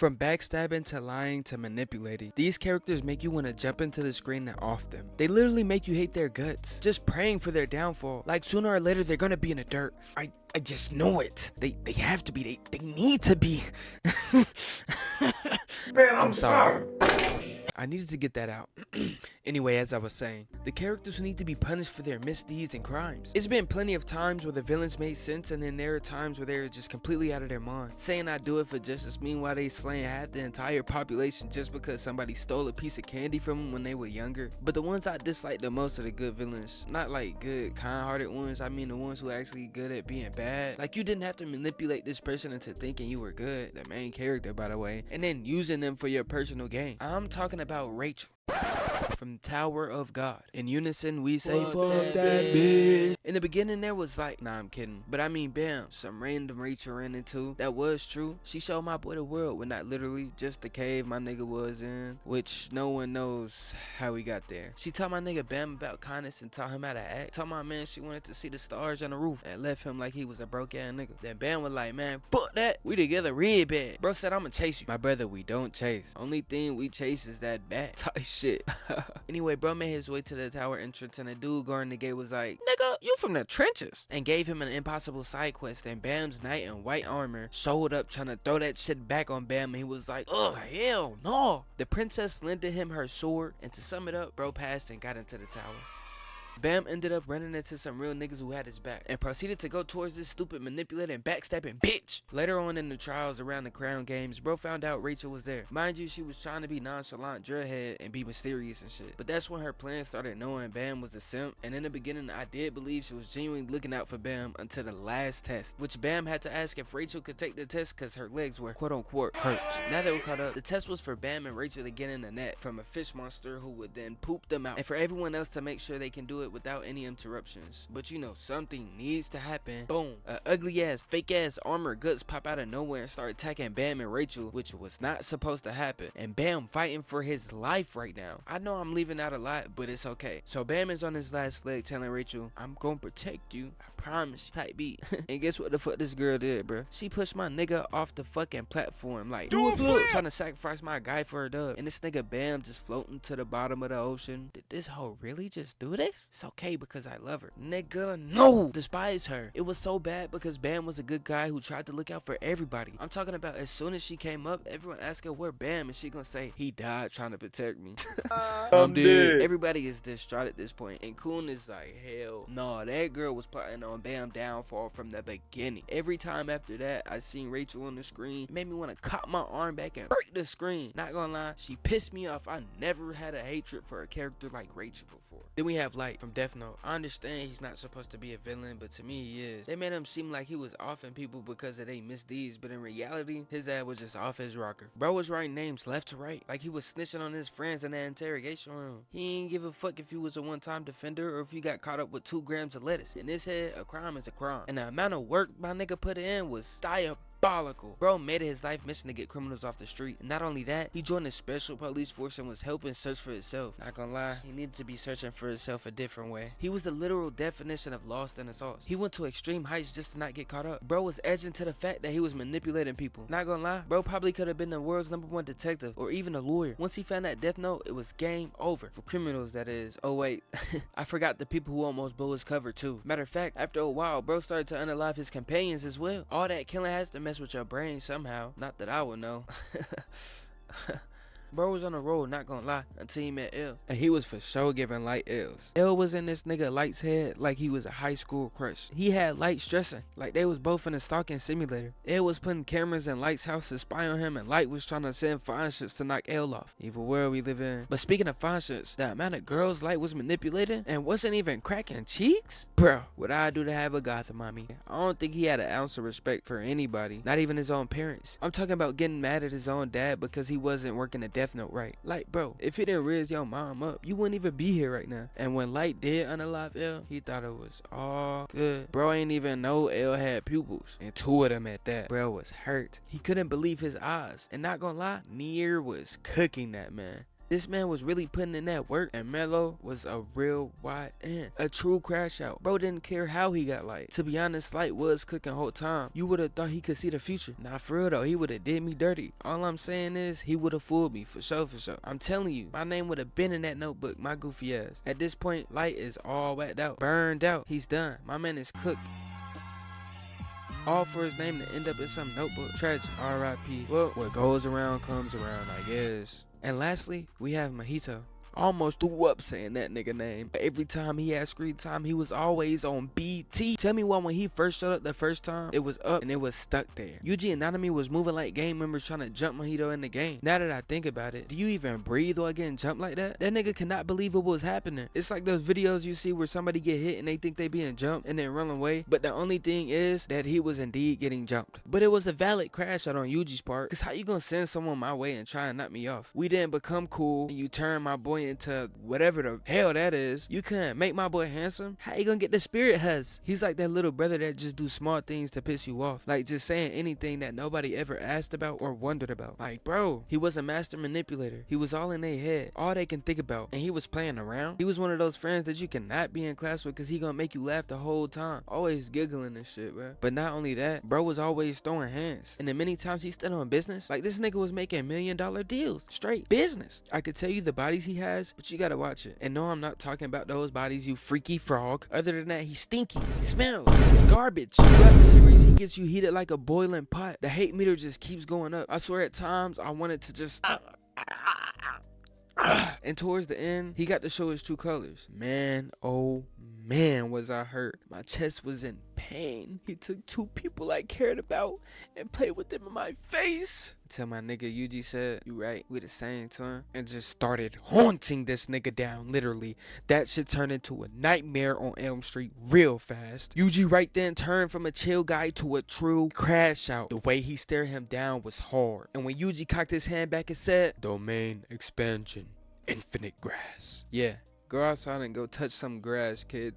From backstabbing to lying to manipulating, these characters make you want to jump into the screen and off them. They literally make you hate their guts, just praying for their downfall. Like sooner or later they're gonna be in the dirt. I just know it. They have to be. They need to be. Man, I'm sorry. I needed to get that out. Anyway, as I was saying, the characters who need to be punished for their misdeeds and crimes. It's been plenty of times where the villains made sense, and then there are times where they're just completely out of their mind, saying I do it for justice, meanwhile they slaying half the entire population just because somebody stole a piece of candy from them when they were younger. But the ones I dislike the most are the good villains. Not like good, kind-hearted ones, I mean the ones who are actually good at being bad. Like you didn't have to manipulate this person into thinking you were good, the main character by the way, and then using them for your personal gain. I'm talking about Rachel from Tower of God. In unison we say fuck that bitch. In the beginning there was like, nah I'm kidding, but I mean bam, some random Rachel ran into. That was true. She showed my boy the world, well not literally, just the cave my nigga was in, which no one knows how he got there. She taught my nigga Bam about kindness and taught him how to act. Taught my man she wanted to see the stars on the roof and left him like he was a broke ass nigga. Then Bam was like, man fuck that, we together real bad. Bro said I'ma chase you. My brother, we don't chase. Only thing we chase is that bat type shit. Anyway, bro made his way to the tower entrance and a dude guarding the gate was like, nigga, you from the trenches, and gave him an impossible side quest. And Bam's knight in white armor showed up trying to throw that shit back on Bam, and he was like, oh hell no. The princess lended him her sword, and to sum it up, bro passed and got into the tower. Bam ended up running into some real niggas who had his back and proceeded to go towards this stupid manipulating backstabbing bitch. Later on in the trials around the crown games, bro found out Rachel was there. Mind you, she was trying to be nonchalant dreadhead and be mysterious and shit, but that's when her plan started knowing Bam was a simp. And in the beginning I did believe she was genuinely looking out for Bam until the last test, which Bam had to ask if Rachel could take the test because her legs were quote unquote hurt. Now they were caught up, the test was for Bam and Rachel to get in the net from a fish monster who would then poop them out, and for everyone else to make sure they can do it without any interruptions. But you know something needs to happen. Boom, a ugly ass fake ass armor guts pop out of nowhere and start attacking Bam and Rachel, which was not supposed to happen, and Bam fighting for his life right now. I know I'm leaving out a lot, but it's okay. So Bam is on his last leg telling Rachel, I'm gonna protect you, I promise, type beat. And guess what the fuck this girl did, bro? She pushed my nigga off the fucking platform like do a flip, trying to sacrifice my guy for a dub, and this nigga Bam just floating to the bottom of the ocean. Did this hoe really just do this? It's okay because I love her. Nigga, no! Despise her. It was so bad because Bam was a good guy who tried to look out for everybody. I'm talking about as soon as she came up, everyone asked her where Bam, and she gonna say, he died trying to protect me. I'm dead. Everybody is distraught at this point, and Kun is like, hell no, that girl was plotting on Bam downfall from the beginning. Every time after that I seen Rachel on the screen, it made me want to cock my arm back and break the screen. Not gonna lie, she pissed me off. I never had a hatred for a character like Rachel before. Then we have Light from Death Note. I understand he's not supposed to be a villain, but to me he is. They made him seem like he was offing people because of their misdeeds, but in reality his ass was just off his rocker. Bro was writing names left to right like he was snitching on his friends in that interrogation room. He ain't give a fuck if you was a one-time defender or if you got caught up with 2 grams of lettuce. In his head, a crime is a crime, and the amount of work my nigga put in was diabolical. Bro made it his life mission to get criminals off the street, and not only that, he joined the special police force and was helping search for himself. Not gonna lie, he needed to be searching for himself a different way. He was the literal definition of lost in the sauce. He went to extreme heights just to not get caught up. Bro was edging to the fact that he was manipulating people. Not gonna lie, bro probably could have been the world's #1 detective or even a lawyer. Once he found that Death Note, it was game over. For criminals, that is. Oh wait, I forgot the people who almost blew his cover too. Matter of fact, after a while, bro started to unalive his companions as well. All that killing has to mess with your brain somehow. Not that I would know. Bro was on a roll, not gonna lie, until he met L. And he was for sure giving Light L's. L was in this nigga Light's head like he was a high school crush. He had Light stressing, like they was both in a stalking simulator. L was putting cameras in Light's house to spy on him, and Light was trying to send fine shits to knock L off. Evil world we live in. But speaking of fine shits, the amount of girls Light was manipulating and wasn't even cracking cheeks? Bro, what I do to have a Gotham mommy? I don't think he had an ounce of respect for anybody, not even his own parents. I'm talking about getting mad at his own dad because he wasn't working a Death Note right. Like, bro, if he didn't raise your mom up, you wouldn't even be here right now. And when Light did unalive L, he thought it was all good. Bro ain't even know L had pupils, and 2 of them at that. Bro was hurt. He couldn't believe his eyes. And not gonna lie, Nier was cooking that man. This man was really putting in that work, and Mello was a real YN. A true crash out. Bro didn't care how he got light. To be honest, Light was cooking whole time. You would have thought he could see the future. Nah, for real though, he would have did me dirty. All I'm saying is, he would have fooled me, for sure, for sure. I'm telling you, my name would have been in that notebook, my goofy ass. At this point, Light is all whacked out, burned out. He's done. My man is cooked. All for his name to end up in some notebook. Tragic. R.I.P. Well, what goes around comes around, I guess. And lastly, we have Mahito. Almost threw up saying that nigga name. Every time he had screen time, he was always on BT. Tell me why when he first showed up the first time, it was up and it was stuck there. Yuji and Nanami was moving like gang members trying to jump Mahito in the game. Now that I think about it, do you even breathe while getting jumped like that? That nigga cannot believe what was happening. It's like those videos you see where somebody get hit and they think they being jumped and then run away. But the only thing is that he was indeed getting jumped. But it was a valid crash out on Yuji's part. Cause how you gonna send someone my way and try and knock me off? We didn't become cool and you turn my boy into whatever the hell that is. You couldn't make my boy handsome. How you gonna get the spirit huzz? He's like that little brother that just do small things to piss you off. Like just saying anything that nobody ever asked about or wondered about. Like bro, he was a master manipulator. He was all in their head. All they can think about. And he was playing around. He was one of those friends that you cannot be in class with cause he gonna make you laugh the whole time. Always giggling and shit, bro. But not only that, bro was always throwing hands. And the many times he stood on business, like this nigga was making $1 million deals. Straight business. I could tell you the bodies he has, but you gotta watch it. And no, I'm not talking about those bodies, you freaky frog. Other than that, he's stinky. He smells. He's garbage. Throughout the series, he gets you heated like a boiling pot. The hate meter just keeps going up. I swear at times, I wanted to just... And towards the end, he got to show his true colors. Man, oh man, was I hurt. My chest was in pain. He took 2 people I cared about and played with them in my face. Until my nigga Yuji said, "You right, we the same twin," and just started haunting this nigga down, literally. That shit turned into a nightmare on Elm Street real fast. Yuji right then turned from a chill guy to a true crash out. The way he stared him down was hard. And when Yuji cocked his hand back and said, "Domain expansion, infinite grass." Yeah. Go outside and go touch some grass, kid.